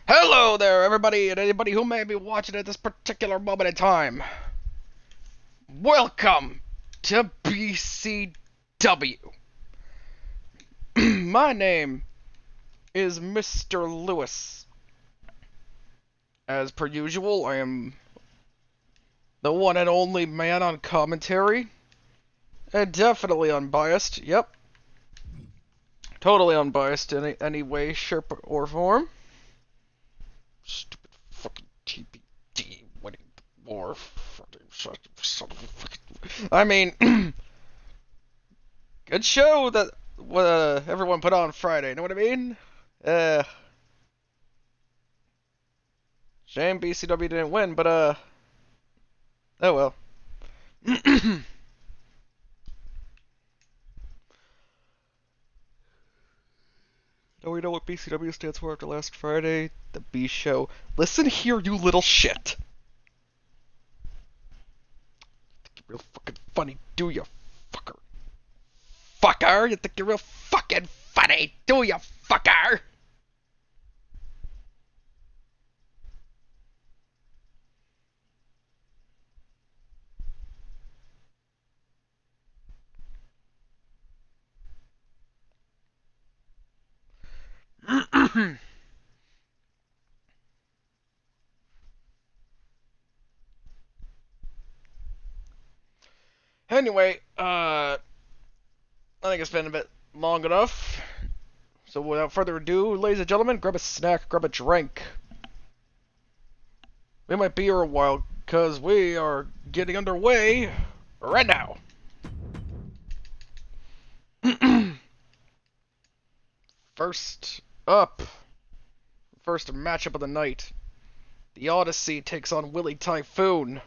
Hello there, everybody, and anybody who may be watching at this particular moment in time. Welcome to BCW. My name is Mr. Lewis. As per usual, I am the one and only man on commentary. And definitely unbiased, yep. Totally unbiased in any way, shape, or form. Stupid fucking TBD winning the war. Son of a fucking... I mean, good show that everyone put on Friday. Know what I mean? Shame BCW didn't win, but oh well. Do we know what BCW stands for after last Friday? The B show. Listen here, you little shit. Think you're real fucking funny, do you, fucker? Fucker, you think you're real fucking funny, do you, fucker? Anyway, I think it's been a bit long enough. So without further ado, ladies and gentlemen, grab a snack, grab a drink. We might be here a while, because we are getting underway right now. First up, first matchup of the night. The Odyssey takes on Willie Typhoon.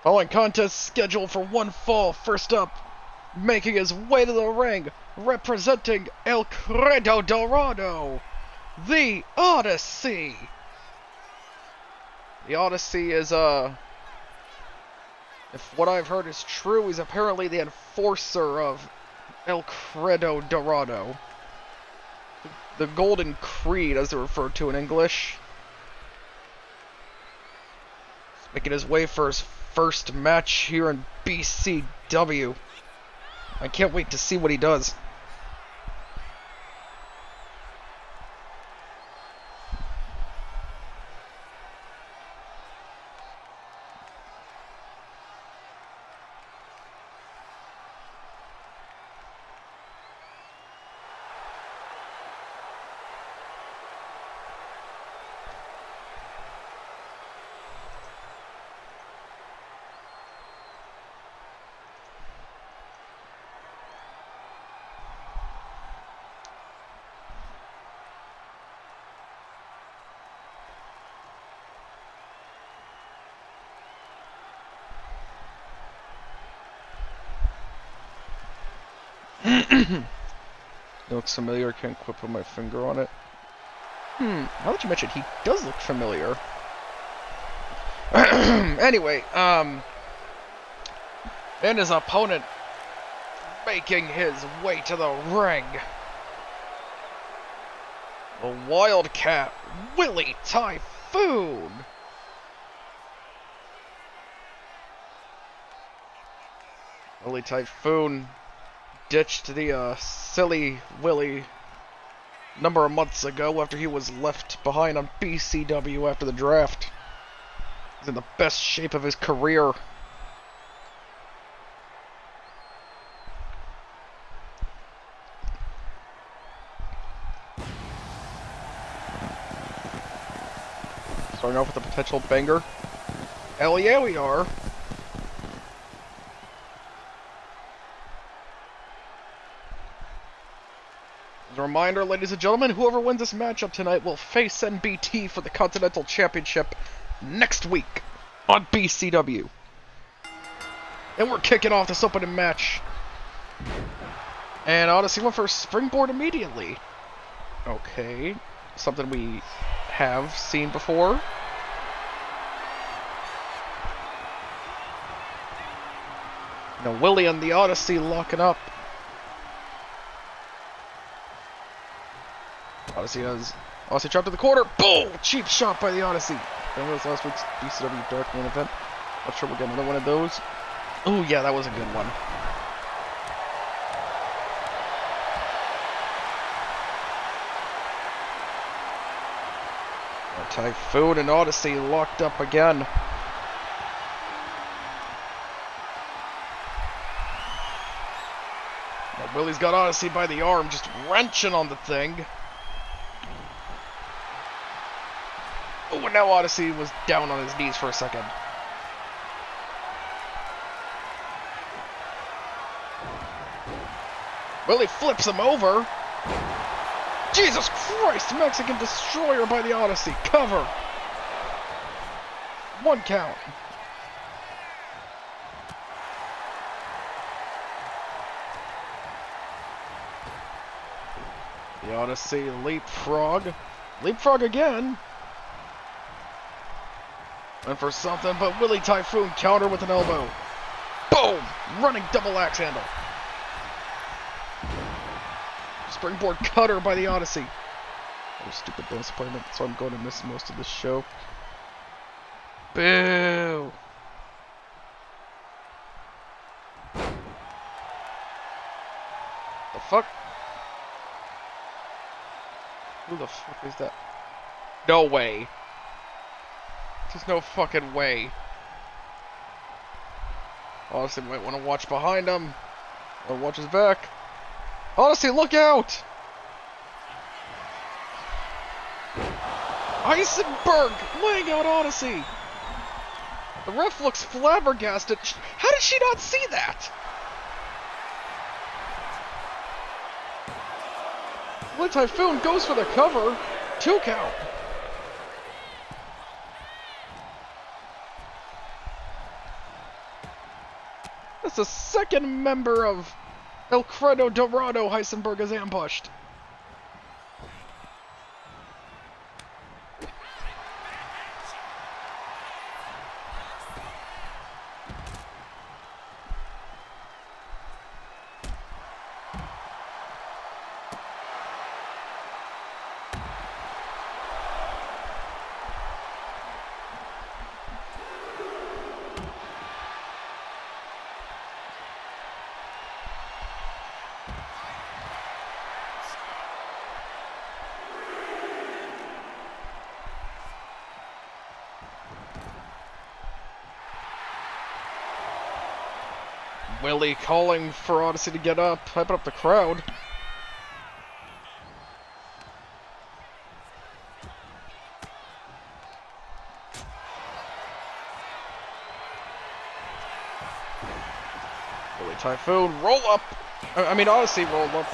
Following contest scheduled for one fall. First up, making his way to the ring, representing El Credo Dorado, the Odyssey. The Odyssey is, if what I've heard is true, he's apparently the enforcer of El Credo Dorado. The Golden Creed, as they're referred to in English. He's making his way for his first match here in BCW. I can't wait to see what he does. It looks familiar, can't quite put my finger on it. Now that you mention, he does look familiar. Anyway, and his opponent making his way to the ring. The Wildcat, Willie Typhoon. Willie Typhoon ditched the silly Willie number of months ago after he was left behind on BCW after the draft. He's in the best shape of his career. Starting off with a potential banger. Hell yeah, we are. As a reminder, ladies and gentlemen, whoever wins this matchup tonight will face NBT for the Continental Championship next week on BCW. And we're kicking off this opening match. And Odyssey went for a springboard immediately. Okay. Something we have seen before. Now Willie and the Odyssey locking up. Odyssey dropped to the corner. Boom! Cheap shot by the Odyssey. That was last week's BCW Dark Main event. Not sure we'll get another one of those. Oh yeah, that was a good one. Typhoon and Odyssey locked up again. Now Willie's got Odyssey by the arm, just wrenching on the thing. Oh, and now Odyssey was down on his knees for a second. Willie flips him over. Jesus Christ! Mexican Destroyer by the Odyssey. Cover. 1 count. The Odyssey leapfrog. Leapfrog again. Went for something, but Willie Typhoon counter with an elbow. Boom! Running double axe handle. Springboard cutter by the Odyssey. Oh, stupid bonus appointment, so I'm going to miss most of this show. Boo! The fuck? Who the fuck is that? No way. There's no fucking way. Odyssey might want to watch behind him. Or watch his back. Odyssey, look out! Eisenberg laying out Odyssey. The ref looks flabbergasted. How did she not see that? Willie Typhoon goes for the cover. 2 count. That's the second member of El Credo Dorado Heisenberg is ambushed. Willie calling for Odyssey to get up, hyping up the crowd. Willie Typhoon, roll up! Odyssey rolled up.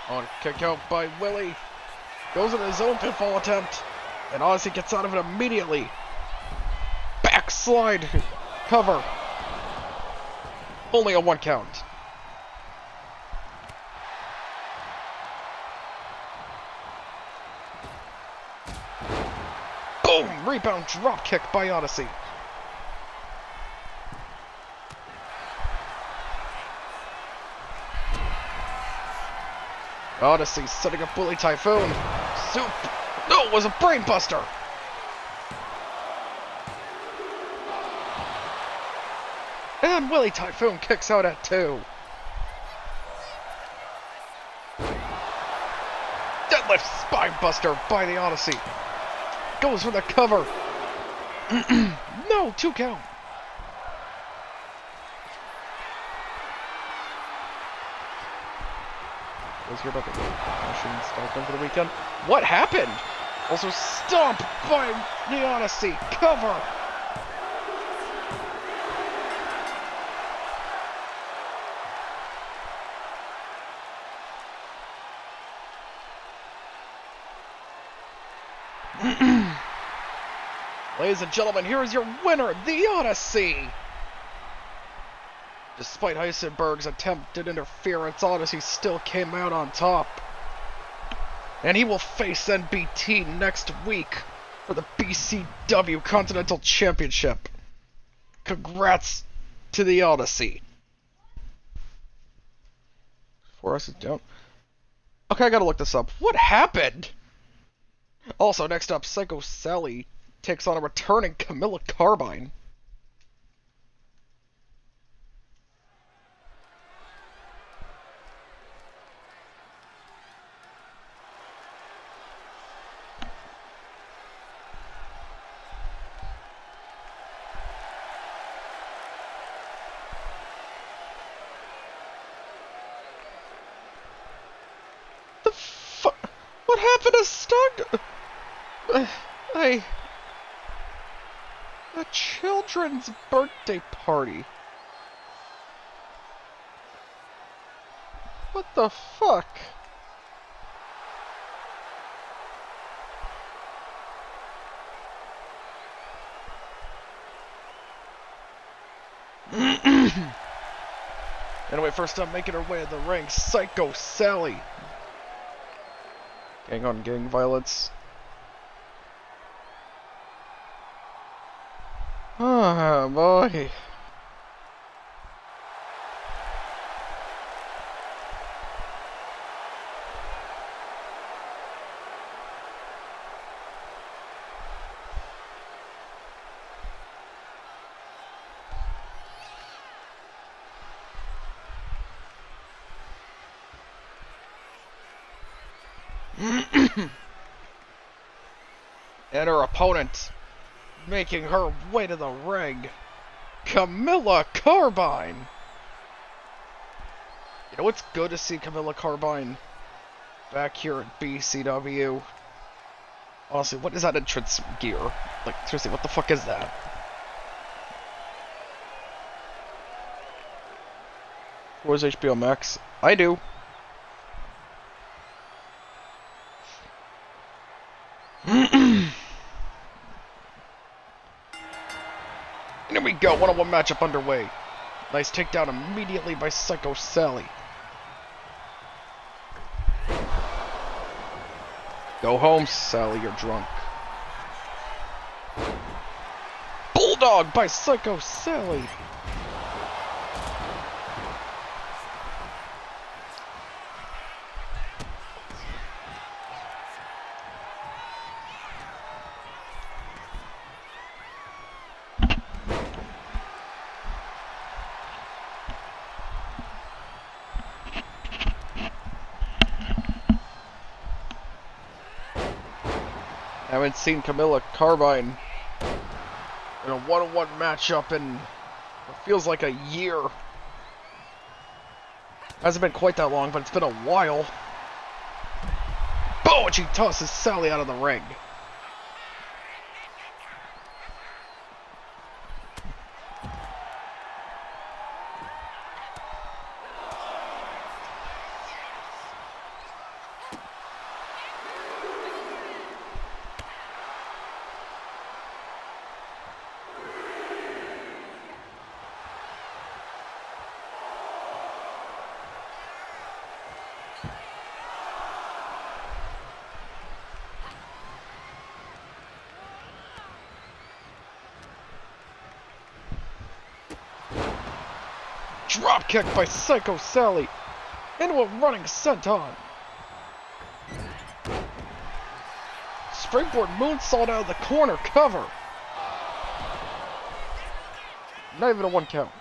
On kick out by Willie. Goes in his own pinfall attempt. And Odyssey gets out of it immediately. Backslide. Cover. Only a 1 count. Boom! Rebound drop kick by Odyssey. Odyssey setting up Willie Typhoon. Soup. No, it was a brain buster. And Willie Typhoon kicks out at 2. Deadlift spine buster by the Odyssey. Goes for the cover. No, 2 count. Let's hear about the machine stopped them for the weekend. What happened? Also stomp by the Odyssey. Cover. Ladies and gentlemen, here is your winner, the Odyssey! Despite Heisenberg's attempted interference, Odyssey still came out on top. And he will face NBT next week for the BCW Continental Championship. Congrats to the Odyssey. For us, down. Okay, I gotta look this up. What happened? Also, next up, Psycho Sally takes on a returning Camilla Carbine. The fuck? What happened to Stock? A children's birthday party. What the fuck? Anyway, first up, making her way to the ring, Psycho Sally. Gang on gang violence. Oh boy. And her opponent, making her way to the ring, Camilla Carbine. You know, it's good to see Camilla Carbine back here at BCW. Honestly, what is that entrance gear? Like, seriously, what the fuck is that? Who has HBO Max? I do. Here we go, one-on-one matchup underway. Nice takedown immediately by Psycho Sally. Go home, Sally, you're drunk. Bulldog by Psycho Sally. I haven't seen Camilla Carbine in a one-on-one matchup in what feels like a year. Hasn't been quite that long, but it's been a while. Boom! And she tosses Sally out of the ring. Drop kick by Psycho Sally into a running senton. Springboard moonsault out of the corner, cover. Not even a 1 count.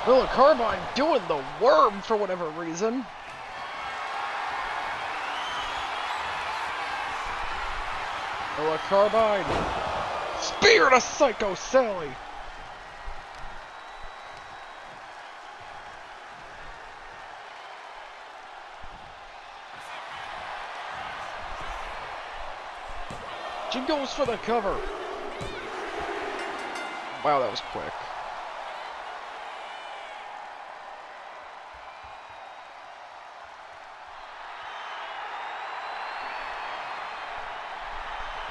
Villa Carbine doing the worm for whatever reason. Villa Carbine. Spear to Psycho Sally. She goes for the cover. Wow, that was quick.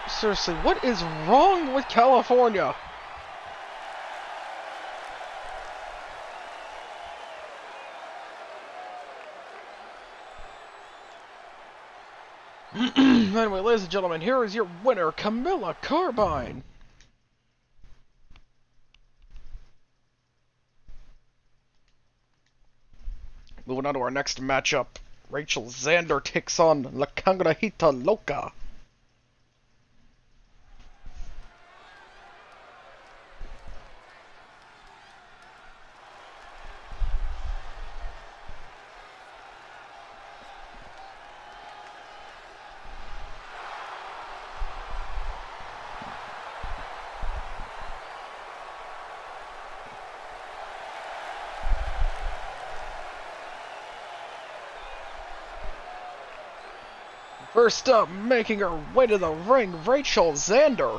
Seriously, what is wrong with California? Anyway, ladies and gentlemen, here is your winner, Camilla Carbine. Moving on to our next matchup, Rachel Xander takes on La Cangrejita Loca. First up, making her way to the ring, Rachel Xander.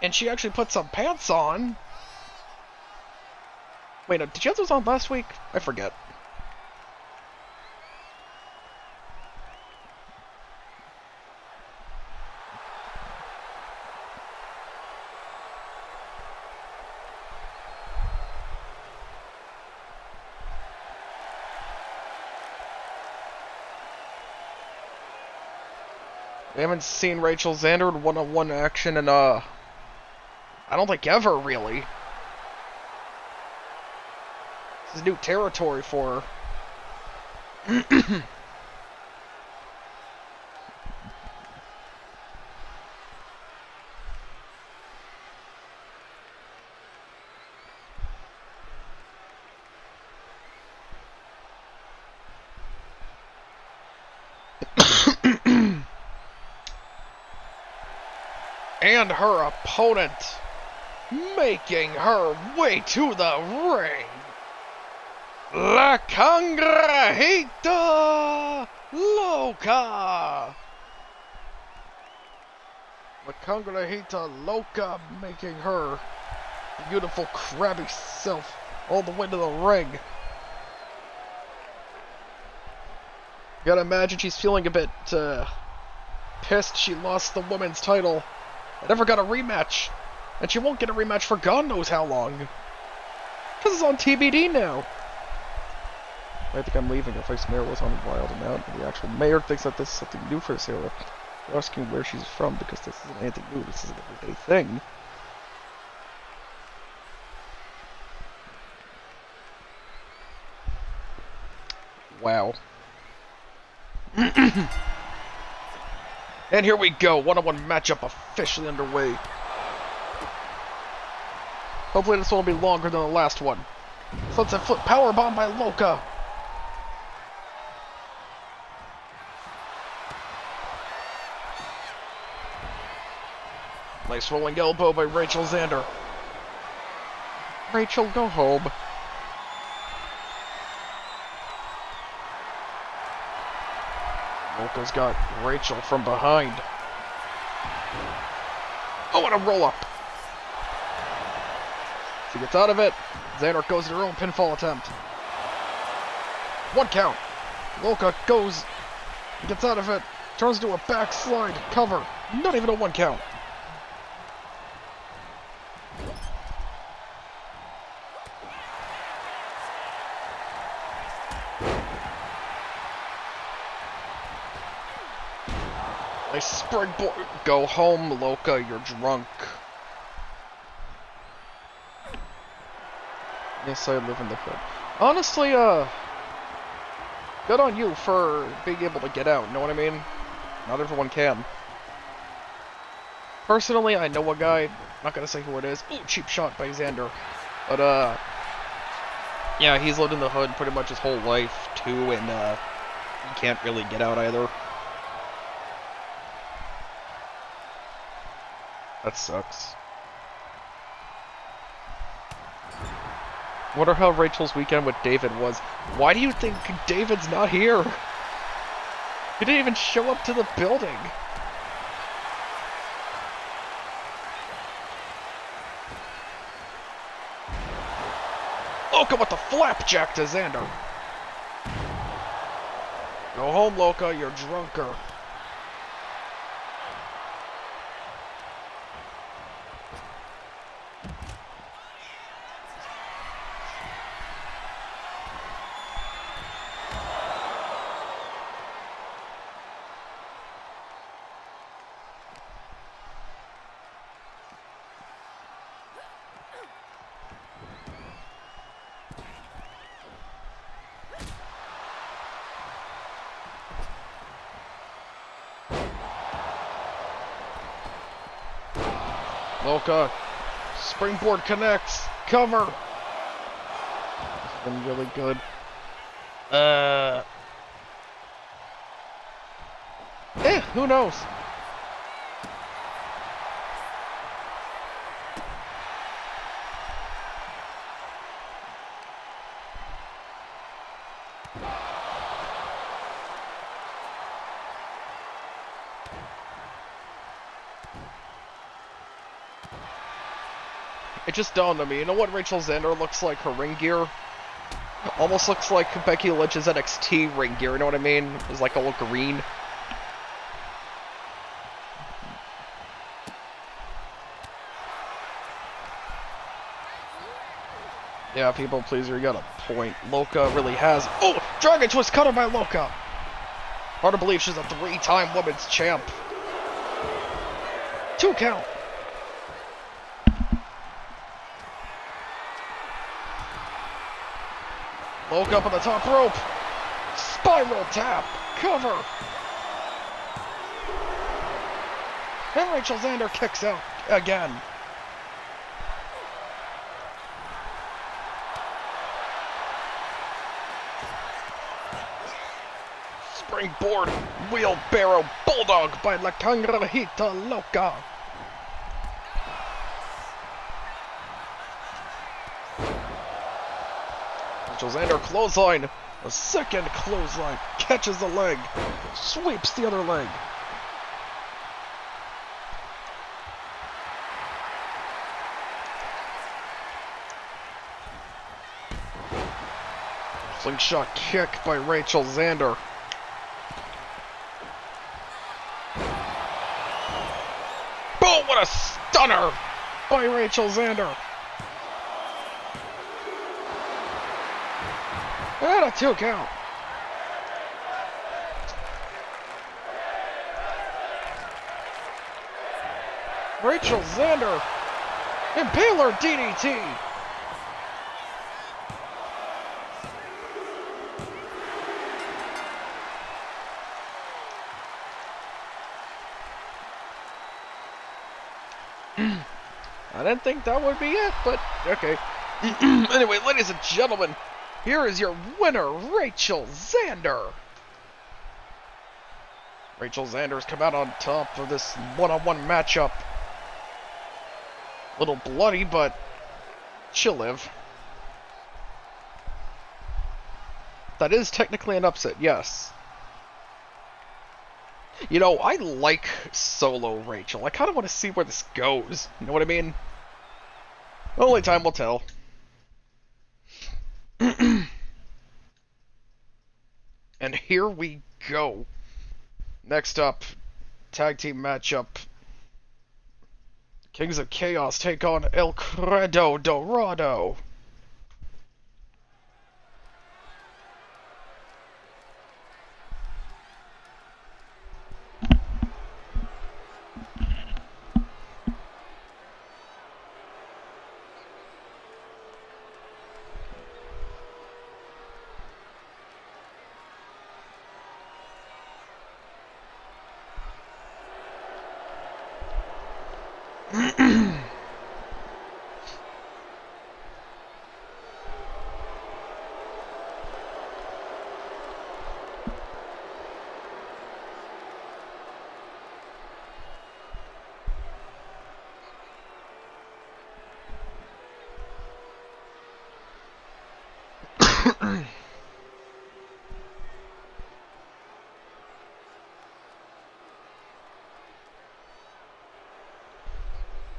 And she actually put some pants on. Wait, no, did you have those on last week? I forget. We haven't seen Rachel Xander in one-on-one action in, I don't think ever, really. This is new territory for her. And her opponent making her way to the ring, La Cangrejita Loca. La Cangrejita Loca making her beautiful crabby self all the way to the ring. Gotta imagine she's feeling a bit pissed she lost the women's title. I never got a rematch, and she won't get a rematch for God knows how long. Because it's on TBD now. I think I'm leaving. Her face mayor was on Wild and Out, and the actual mayor thinks that this is something new for Sarah. They're asking where she's from because this isn't anything new. This is an everyday thing. Wow. And here we go, one-on-one matchup officially underway. Hopefully this one will be longer than the last one. Sunset flip powerbomb by Loca. Nice rolling elbow by Rachel Xander. Rachel, go home. Loca's got Rachel from behind. Oh, and a roll-up. She gets out of it. Xander goes to her own pinfall attempt. 1 count. Loca goes, gets out of it, turns to a backslide cover. Not even a 1 count. Nice springboard. Go home, Loca, you're drunk. Yes, I live in the hood. Honestly, good on you for being able to get out, know what I mean? Not everyone can. Personally, I know a guy, not gonna say who it is. Ooh, cheap shot by Xander. But, Yeah, he's lived in the hood pretty much his whole life, too, and, he can't really get out either. That sucks. Wonder how Rachel's weekend with David was. Why do you think David's not here? He didn't even show up to the building. Loka with the flapjack to Xander. Go home, Loka, you're drunker. Loka, springboard connects, cover. This has been really good. Who knows? It just dawned on me, you know what Rachel Xander looks like her ring gear? Almost looks like Becky Lynch's NXT ring gear, you know what I mean? It's like all green. Yeah, people pleaser, you got a point. Loka really has... Oh! Dragon Twist cutter by Loka! Hard to believe she's a 3-time women's champ. 2 count. Loka up on the top rope. Spiral tap. Cover. And Rachel Xander kicks out again. Springboard wheelbarrow bulldog by La Cangrejita Loca. Rachel Xander clothesline. A second clothesline. Catches the leg. Sweeps the other leg. Slingshot kick by Rachel Xander. Boom! What a stunner by Rachel Xander. And a 2 count. Rachel Xander. Impaler DDT. I didn't think that would be it, but okay. Anyway, ladies and gentlemen, here is your winner, Rachel Xander. Rachel Xander's come out on top of this one-on-one matchup. A little bloody, but she'll live. That is technically an upset, yes. You know, I like solo Rachel. I kind of want to see where this goes. You know what I mean? Only time will tell. And here we go. Next up, tag team matchup. Kings of Chaos take on El Credo Dorado.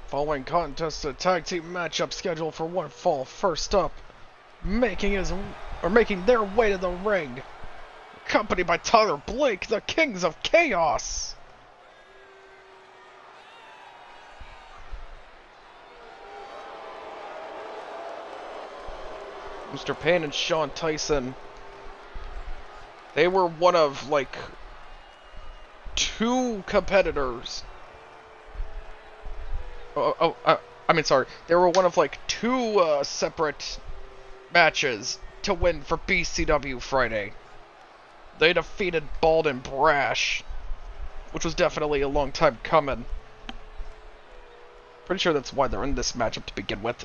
Following contest, a tag team matchup scheduled for one fall. First up, making their way to the ring, accompanied by Tyler Blake, the Kings of Chaos. Mr. Payne and Shawn Tyson. They were one of, like, two competitors. Sorry. They were one of, like, two separate matches to win for BCW Friday. They defeated Bald and Brash, which was definitely a long time coming. Pretty sure that's why they're in this matchup to begin with.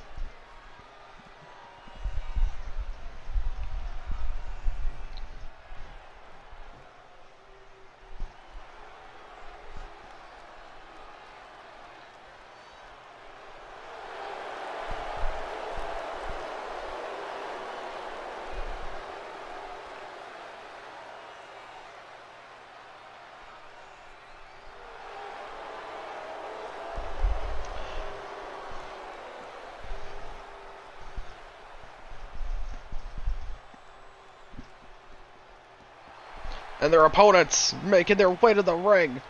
And their opponents making their way to the ring,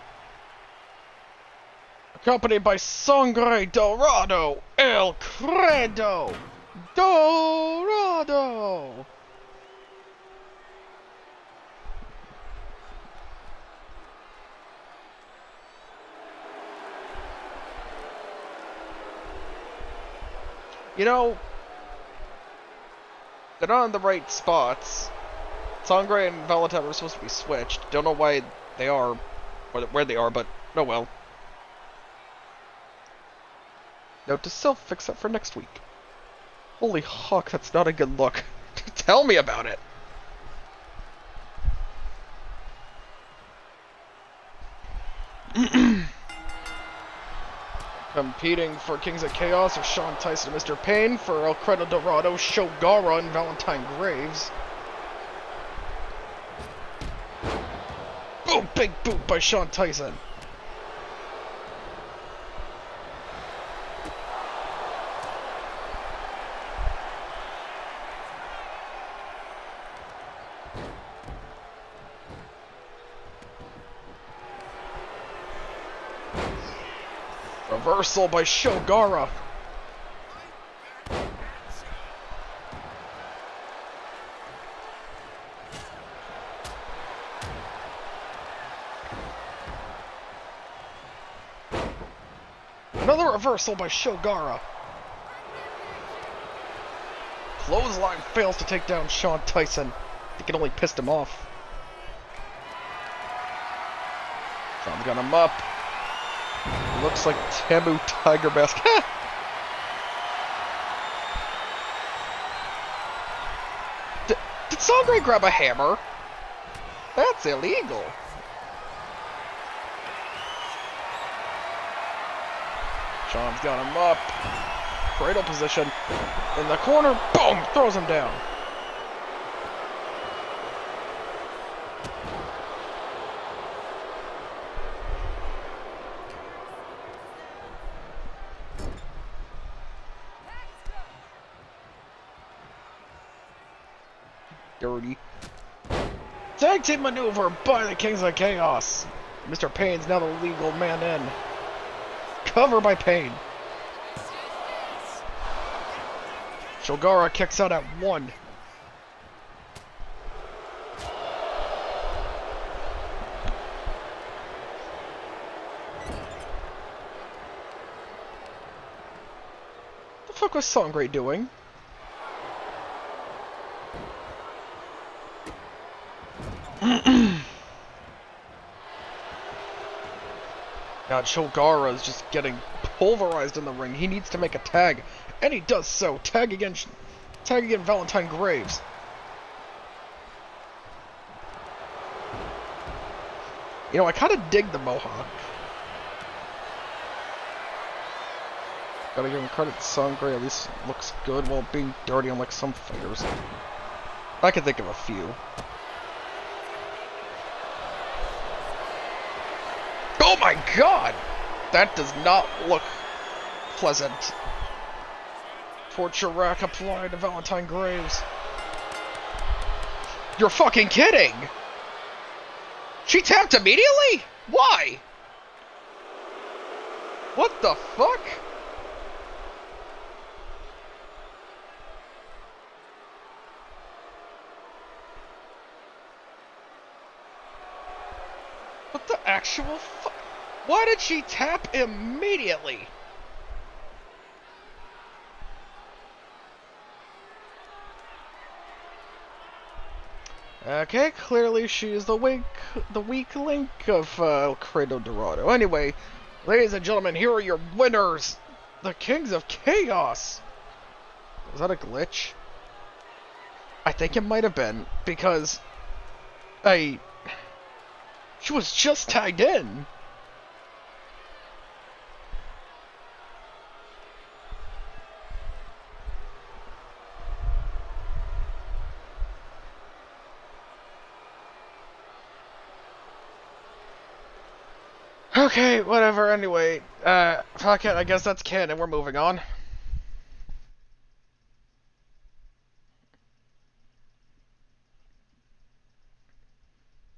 accompanied by Sangre Dorado, El Credo Dorado. You know, they're not in the right spots. Sangre and Valentine were supposed to be switched. Don't know why they are, or where they are, but oh well. Note to self, except for next week. Holy fuck, that's not a good look. Tell me about it. Competing for Kings of Chaos are Shawn Tyson and Mr. Payne. For El Credo Dorado, Shogara and Valentine Graves. Boom! Big boot by Shawn Tyson. Reversal by Shogara. Another reversal by Shogara. Clothesline fails to take down Shawn Tyson. I think it only pissed him off. Shawn's got him up. Looks like Tamu Tiger Mask. Did Sangre grab a hammer? That's illegal. Shawn's got him up. Cradle position. In the corner. Boom! Throws him down. Dirty. Tag team maneuver by the Kings of Chaos. Mr. Payne's now the legal man in. Cover by Payne. Shogara kicks out at 1. What the fuck was Sangre doing? God, Shogara is just getting pulverized in the ring. He needs to make a tag, and he does so. Tag again Valentine Graves. You know, I kind of dig the mohawk. Gotta give him credit. Sangre at least looks good while being dirty, unlike some fighters. I can think of a few. Oh my god! That does not look pleasant. Torture rack applied to Valentine Graves. You're fucking kidding! She tapped immediately? Why? What the fuck? What the actual fuck? Why did she tap immediately? Okay, clearly she is the weak link of Credo Dorado. Anyway, ladies and gentlemen, here are your winners, the Kings of Chaos. Was that a glitch? I think it might have been, because she was just tagged in. Okay, whatever, anyway. Fuck it, I guess that's canon, we're moving on.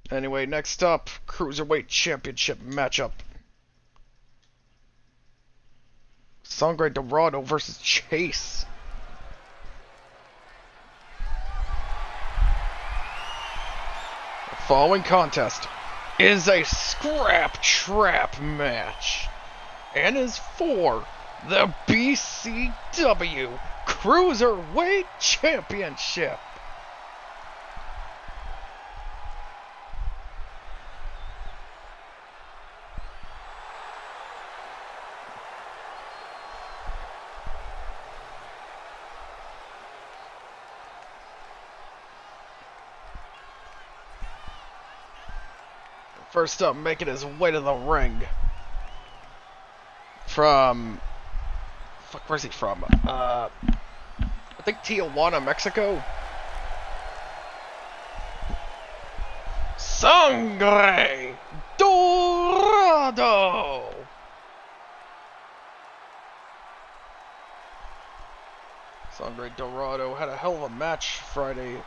Anyway, next up, Cruiserweight Championship matchup. Sangre Dorado versus Chase. The following contest is a scrap trap match and is for the BCW Cruiserweight Championship. First up, making his way to the ring. From... Fuck, where's he from? I think Tijuana, Mexico. Sangre Dorado! Sangre Dorado had a hell of a match Friday.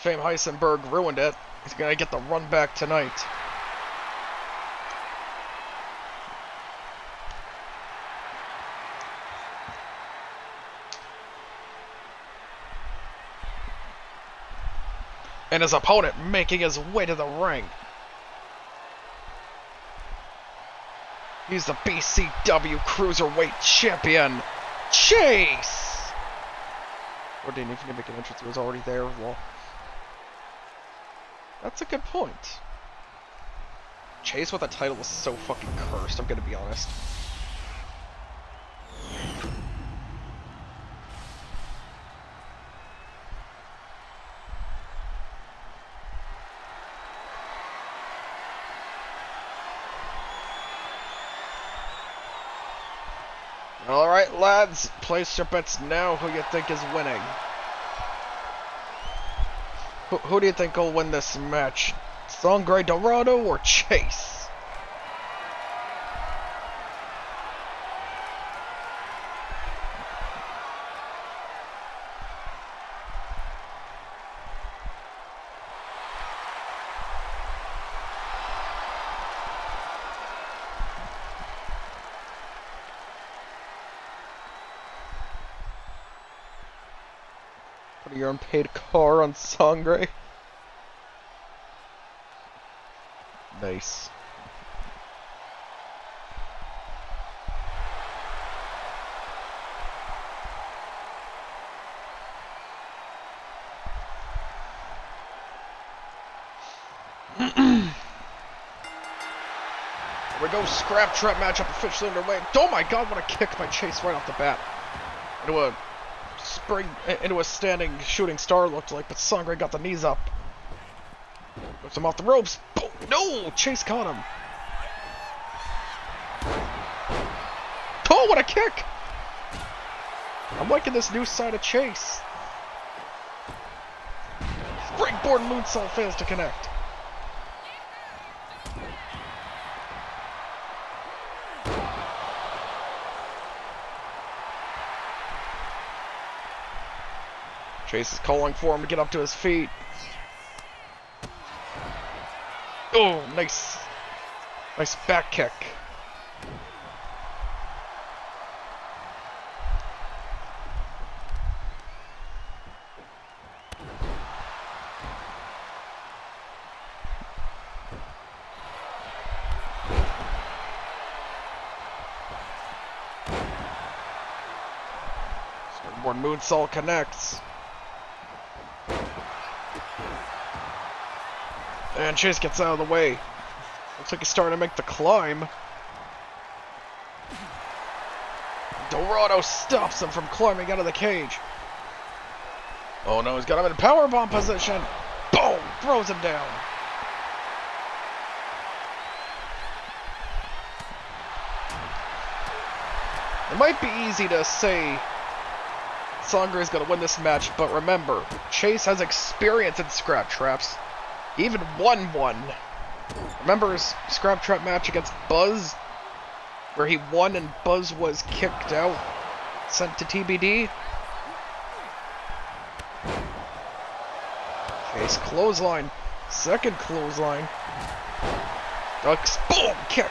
Shane Heisenberg ruined it. He's gonna get the run back tonight. And his opponent making his way to the ring. He's the BCW Cruiserweight Champion, Chase! Or didn't even make an entrance, he was already there. Well, that's a good point. Chase with a title was so fucking cursed, I'm gonna be honest. Alright, lads, place your bets now. Who you think is winning? Who do you think will win this match? Sangre Dorado or Chase? Put your unpaid car on Sangre. Nice. Here we go, scrap trap matchup officially underway. Oh my god, what a kick by Chase right off the bat. Into a standing shooting star looked like, but Sangre got the knees up. Whips him off the ropes. Boom. No! Chase caught him. Oh, what a kick! I'm liking this new side of Chase. Springboard moonsault fails to connect. Chase is calling for him to get up to his feet. Oh, nice back kick. Springboard moonsault connects. And Chase gets out of the way. Looks like he's starting to make the climb. Dorado stops him from climbing out of the cage. Oh no, he's got him in powerbomb position. Boom! Throws him down. It might be easy to say Sangre is going to win this match, but remember, Chase has experience in scrap traps. He even won one. Remember his scrap trap match against Buzz? Where he won and Buzz was kicked out, sent to TBD? Chase clothesline. Second clothesline. Ducks. Boom! Kick.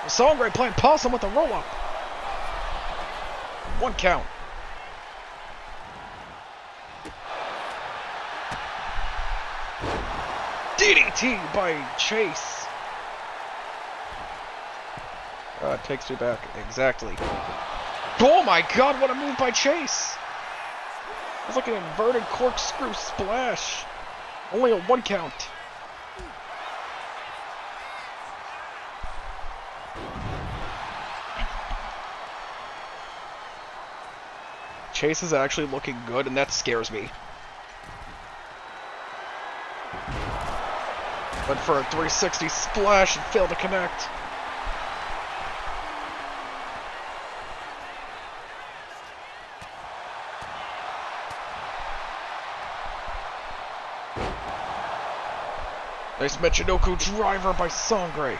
Sangre playing possum with a roll-up. 1 count. DDT by Chase. It takes me back. Exactly. Oh my god, what a move by Chase. It's like an inverted corkscrew splash. Only a 1 count. Chase is actually looking good, and that scares me. Went for a 360 splash and failed to connect. Nice Michinoku driver by Sangre.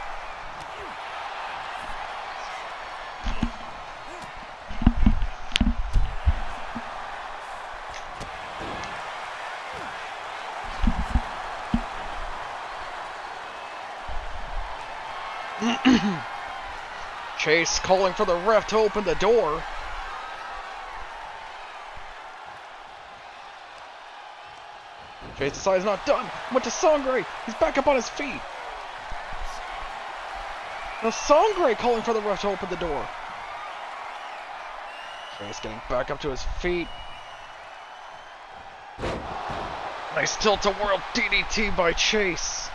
Chase calling for the ref to open the door. Chase decides not done. Went to Sangre. He's back up on his feet. Now Sangre calling for the ref to open the door. Chase getting back up to his feet. Nice tilt-a-whirl DDT by Chase.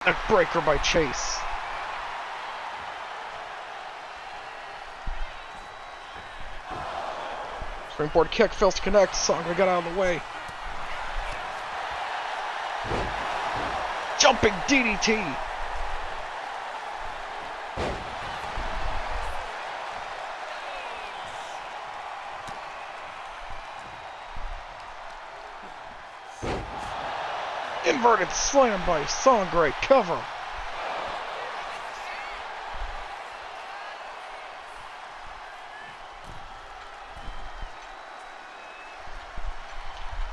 Neckbreaker by Chase. Springboard kick fails to connect. Sangre got out of the way. Jumping DDT. Inverted slam by Sangre. Cover.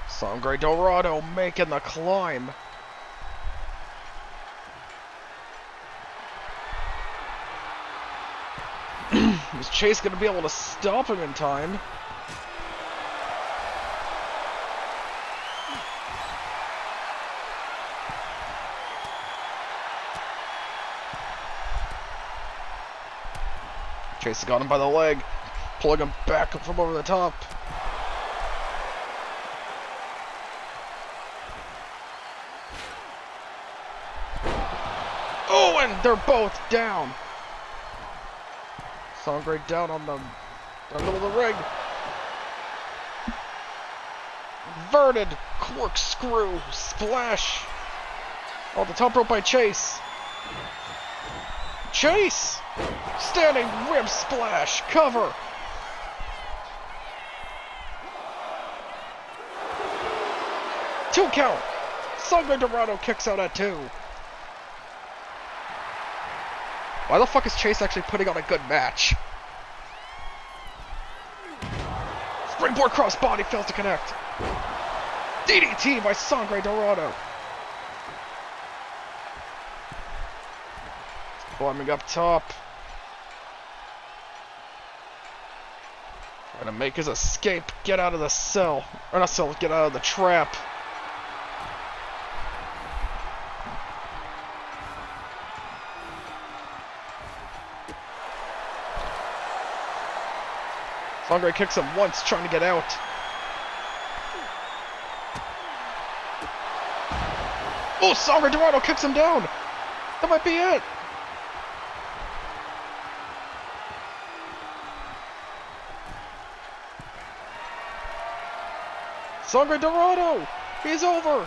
Sangre Dorado making the climb. Is Chase going to be able to stop him in time? Chase got him by the leg, pulling him back from over the top. Oh, and they're both down. Sangre down on the middle of the ring. Inverted corkscrew splash. Oh, the top rope by Chase. Chase! Standing rib splash! Cover! Two count! Sangre Dorado kicks out at 2. Why the fuck is Chase actually putting on a good match? Springboard crossbody fails to connect. DDT by Sangre Dorado. Climbing up top. Trying to make his escape. Get out of the cell. Or not cell, get out of the trap. Sangre kicks him once, trying to get out. Oh, Sangre Dorado kicks him down. That might be it. Sangre Dorado! He's over!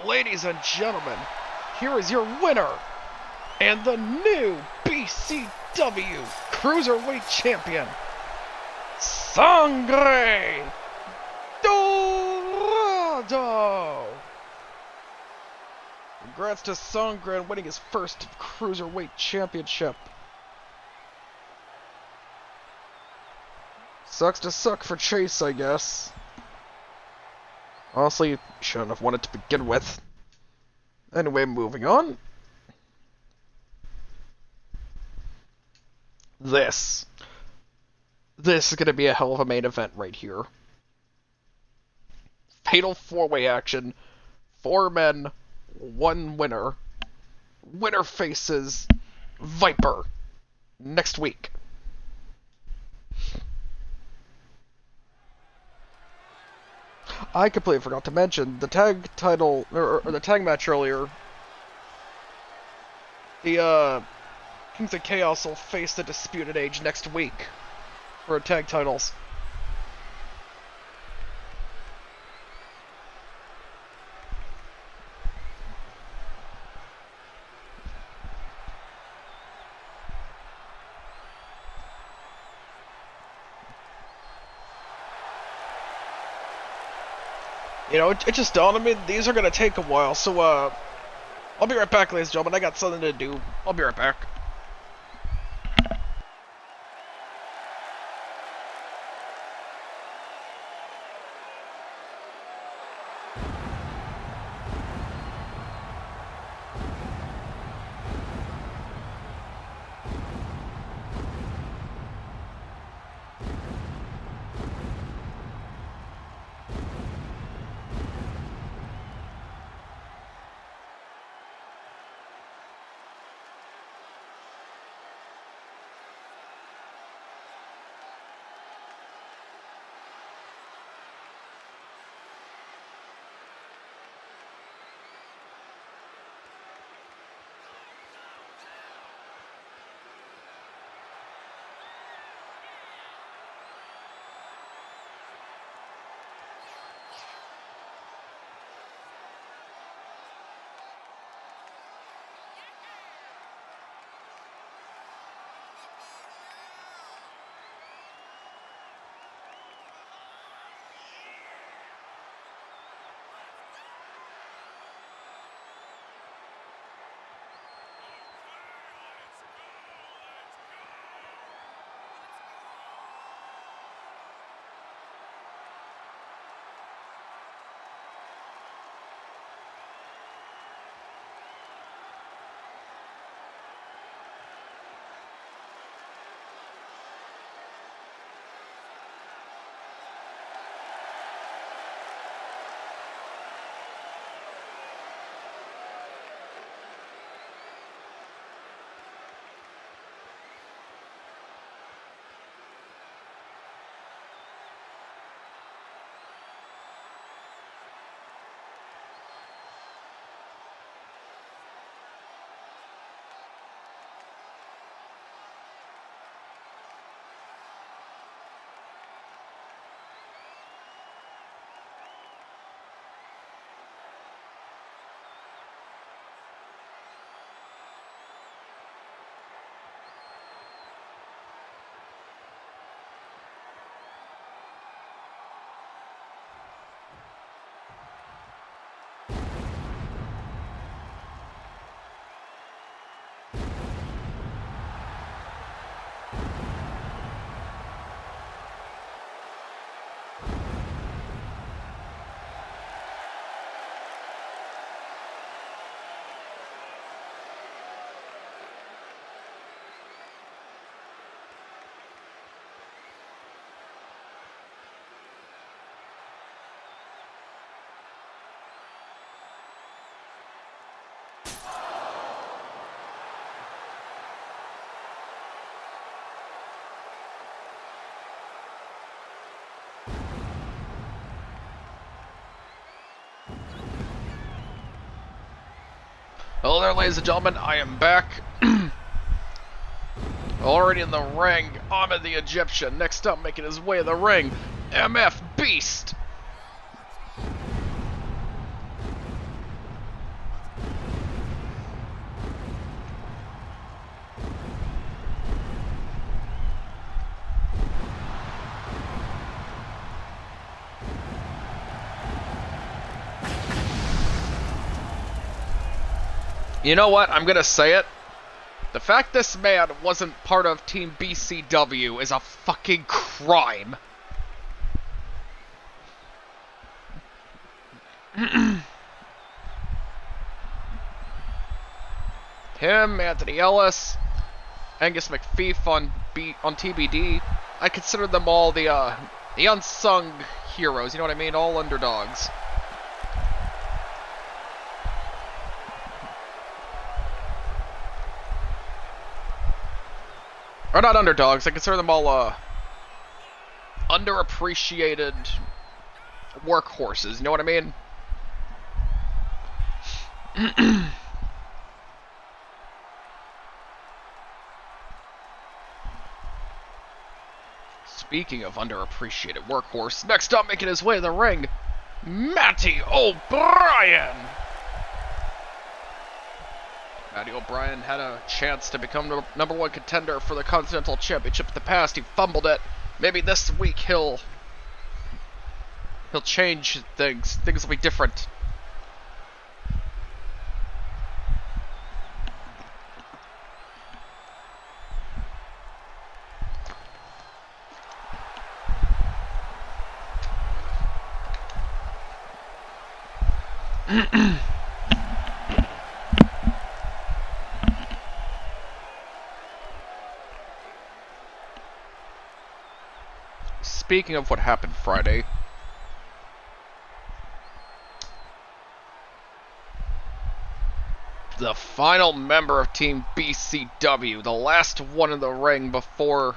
Ladies and gentlemen, here is your winner and the new BCW Cruiserweight Champion, Sangre Dorado! Congrats to Sangre on winning his first Cruiserweight Championship. Sucks to suck for Chase, I guess. Honestly, shouldn't have won it to begin with. Anyway, moving on. This is gonna be a hell of a main event right here. Fatal 4-way action. 4 men, 1 winner. Winner faces Viper next week. I completely forgot to mention the tag title, or the tag match earlier. The Kings of Chaos will face the Disputed Age next week for tag titles. You know, it just dawned on me, these are gonna take a while, so, I'll be right back, ladies and gentlemen. I got something to do. I'll be right back. Hello there, ladies and gentlemen. I am back. Already in the ring, Ahmed the Egyptian. Next up, making his way in the ring, MF Beast. You know what? I'm gonna say it. The fact this man wasn't part of Team BCW is a fucking crime. Him, Anthony Ellis, Angus McPheef on TBD. I consider them all the unsung heroes. You know what I mean? All underdogs. Or not underdogs, I consider them all, underappreciated workhorses, you know what I mean? Speaking of underappreciated workhorse, next up making his way to the ring, Matty O'Brien! Matty O'Brien had a chance to become the #1 contender for the Continental Championship in the past. He fumbled it. Maybe this week he'll change things. Things will be different. Speaking of what happened Friday, the final member of Team BCW, the last one in the ring before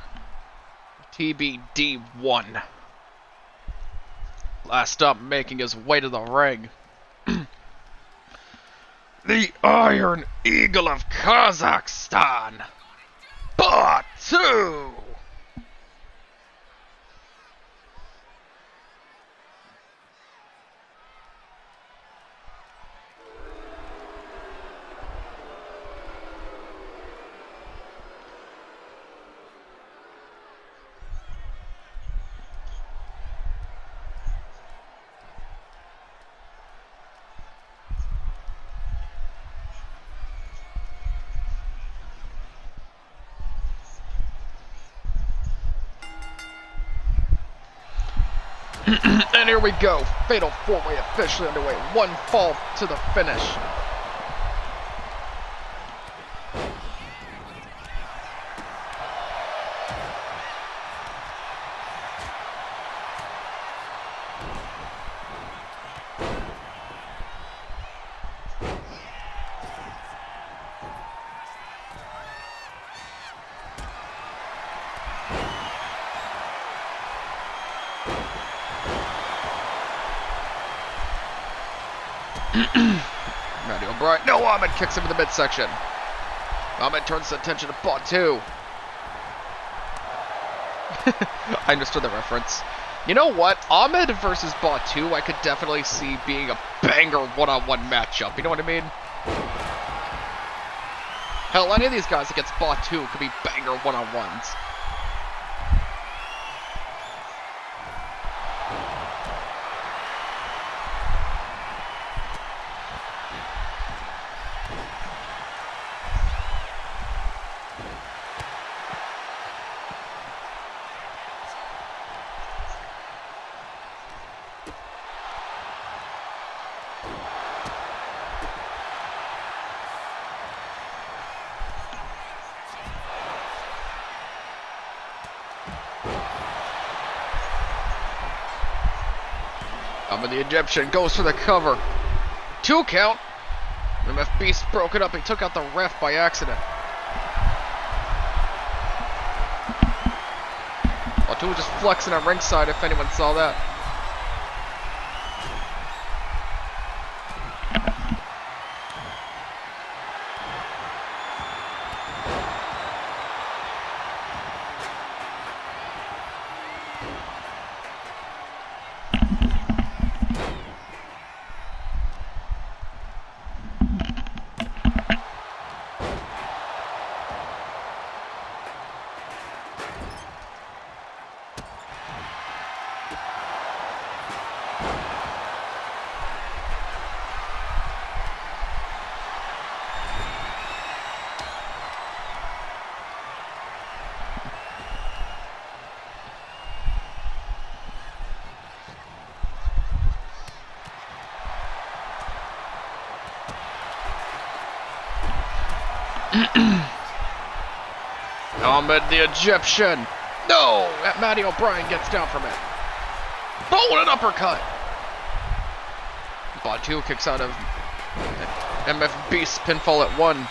TBD won. Last up, making his way to the ring, the Iron Eagle of Kazakhstan, Batu! And here we go, fatal four-way officially underway. One fall to the finish. Matty O'Brien. No, Ahmed kicks him in the midsection. Ahmed turns his attention to Batu. I understood the reference. You know what? Ahmed versus Batu, I could definitely see being a banger one-on-one matchup. You know what I mean? Hell, any of these guys against Batu could be banger one-on-ones. Ahmed the Egyptian goes for the cover. 2 count. MF Beast broke it up. He took out the ref by accident. Batu was just flexing at ringside if anyone saw that. Ahmed the Egyptian. No! Matty O'Brien gets down from it. Oh, what an uppercut! Batu kicks out of MF Beast pinfall at 1.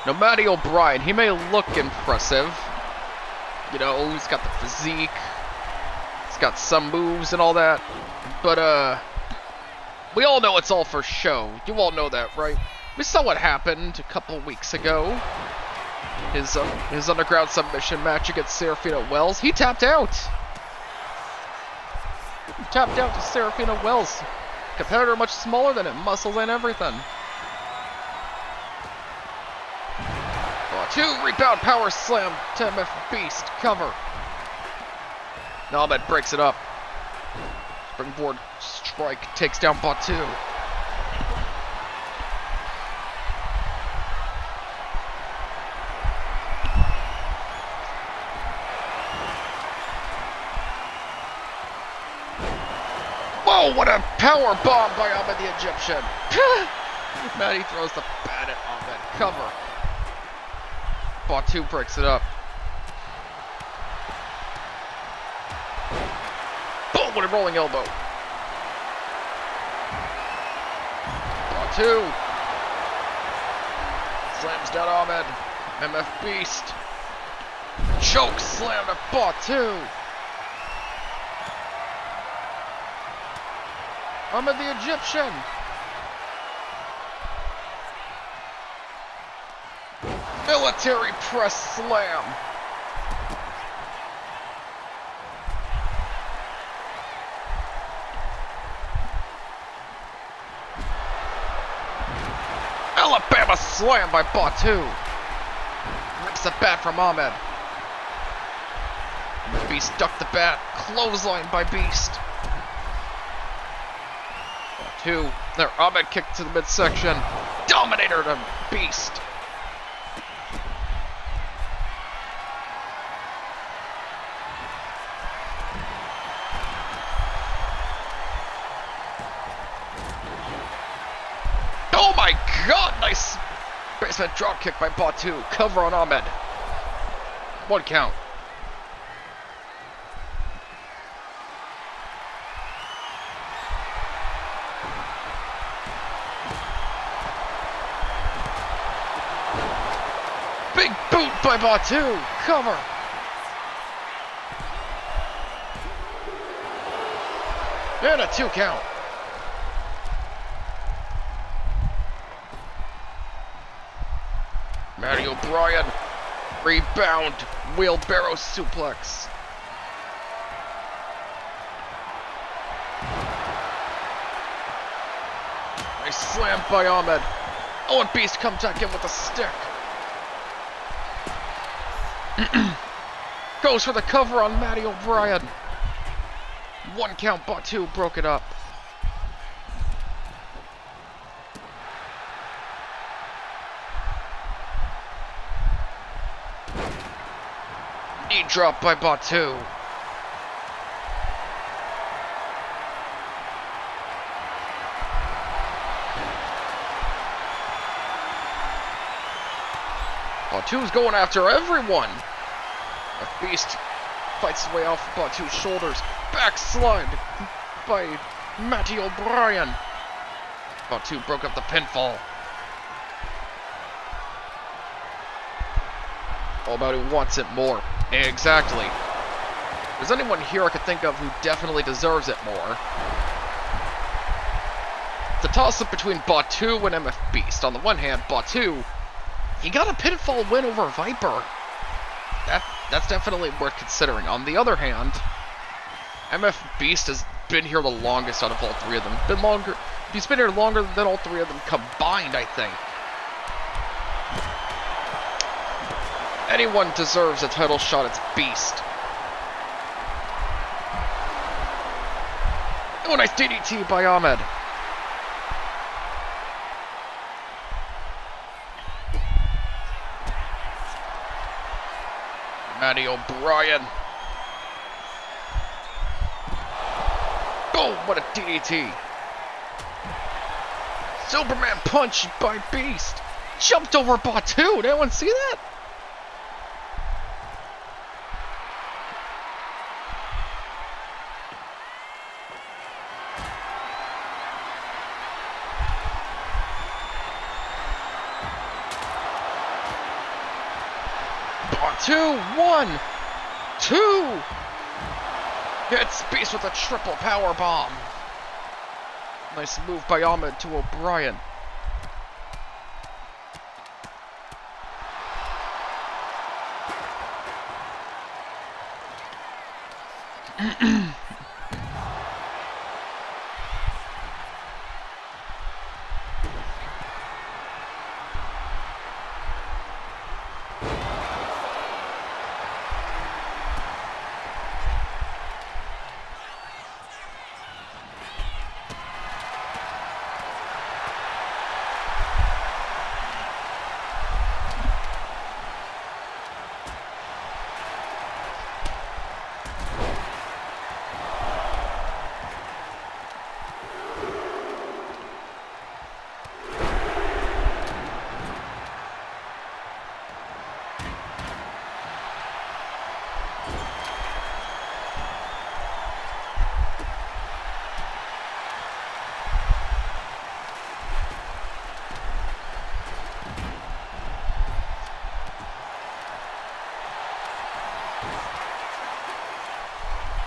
Now, Matty O'Brien, he may look impressive. You know, he's got the physique. He's got some moves and all that. But, we all know it's all for show. You all know that, right? We saw what happened a couple weeks ago. His underground submission match against Serafina Wells. He tapped out. He tapped out to Serafina Wells. Competitor much smaller than him, muscles and everything. 2 rebound power slam to MF Beast. Cover. Ahmed breaks it up. Springboard strike takes down Batu. Whoa, what a power bomb by Ahmed the Egyptian. Matty throws the bat at Ahmed. Cover. Batu breaks it up. Boom, what a rolling elbow. Batu slams down Ahmed. MF Beast. Choke slam to Batu. Ahmed the Egyptian. Military press slam. Alabama slam by Batu. Rips the bat from Ahmed. Beast ducked the bat. Clothesline by Beast. Batu. There, Ahmed kicked to the midsection. Dominator to Beast. Oh my god, nice basement drop kick by Batu. Cover on Ahmed. 1 count. Big boot by Batu. Cover. And a 2 count. Matty O'Brien, rebound, wheelbarrow suplex. Nice slam by Ahmed. Oh, and Beast comes back in with a stick. Goes for the cover on Matty O'Brien. 1 count, Batu broke it up. Knee drop by Batu. Batu's going after everyone. A Beast fights his way off Batu's shoulders. Backslide by Matty O'Brien. Batu broke up the pinfall. All about who wants it more. Exactly. If there's anyone here I could think of who definitely deserves it more. The toss-up between Batu and MF Beast. On the one hand, Batu, he got a pinfall win over Viper. That's definitely worth considering. On the other hand, MF Beast has been here the longest out of all 3 of them. He's been here longer than all 3 of them combined, I think. Anyone deserves a title shot, it's Beast. Oh, nice DDT by Ahmed. Matty O'Brien. Oh, what a DDT. Superman punch by Beast. Jumped over Batu. Did anyone see that? Batu, 1, 2. Hits Beast with a triple power bomb. Nice move by Ahmed to O'Brien.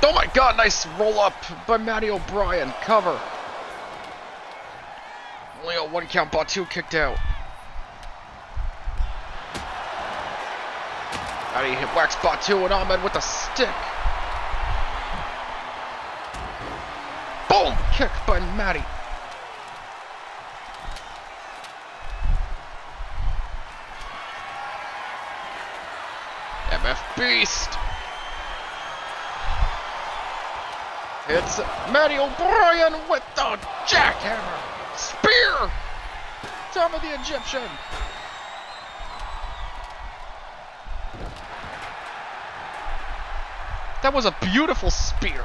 Oh my god, nice roll up by Matty O'Brien. Cover. Only a 1 count. Batu kicked out. Matty hit whacks Batu and Ahmed with a stick. Boom! Kick by Matty. MF Beast. It's Matty O'Brien with the jackhammer. Spear! Tom of the Egyptian. That was a beautiful spear.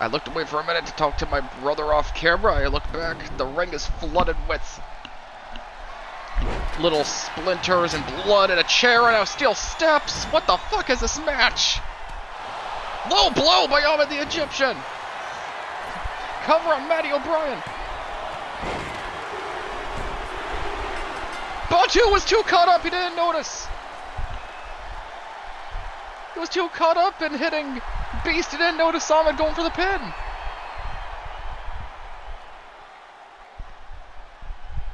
I looked away for a minute to talk to my brother off camera. I look back. The ring is flooded with little splinters and blood and a chair and now steel steps. What the fuck is this match? Low blow by Ahmed the Egyptian. Cover on Matty O'Brien. Batu was too caught up. He didn't notice. He was too caught up in hitting Beast. He didn't notice Ahmed going for the pin.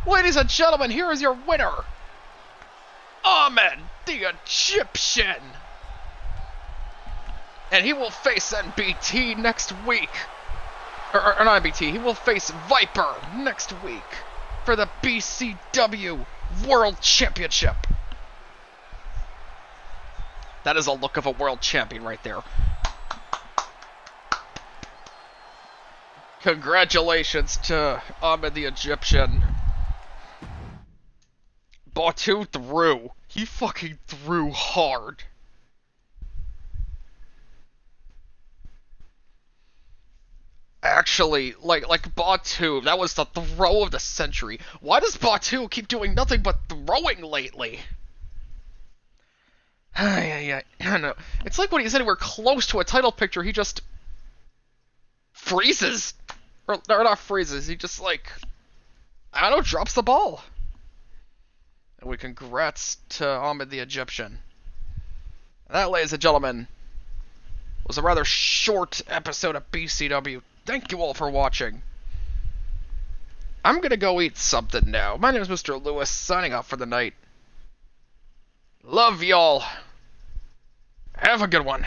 Ladies and gentlemen, here is your winner, Ahmed the Egyptian. And he will face NBT next week. Or not NBT, he will face Viper next week for the BCW World Championship. That is a look of a world champion right there. Congratulations to Ahmed the Egyptian. Batu threw. He fucking threw hard. Actually, like Batu, that was the throw of the century. Why does Batu keep doing nothing but throwing lately? Yeah, I know. It's like when he's anywhere close to a title picture, he just freezes. Or not freezes, he just like, I don't know, drops the ball. And we congrats to Ahmed the Egyptian. And that, ladies and gentlemen, was a rather short episode of BCW. Thank you all for watching. I'm gonna go eat something now. My name is Mr. Lewis, signing off for the night. Love y'all. Have a good one.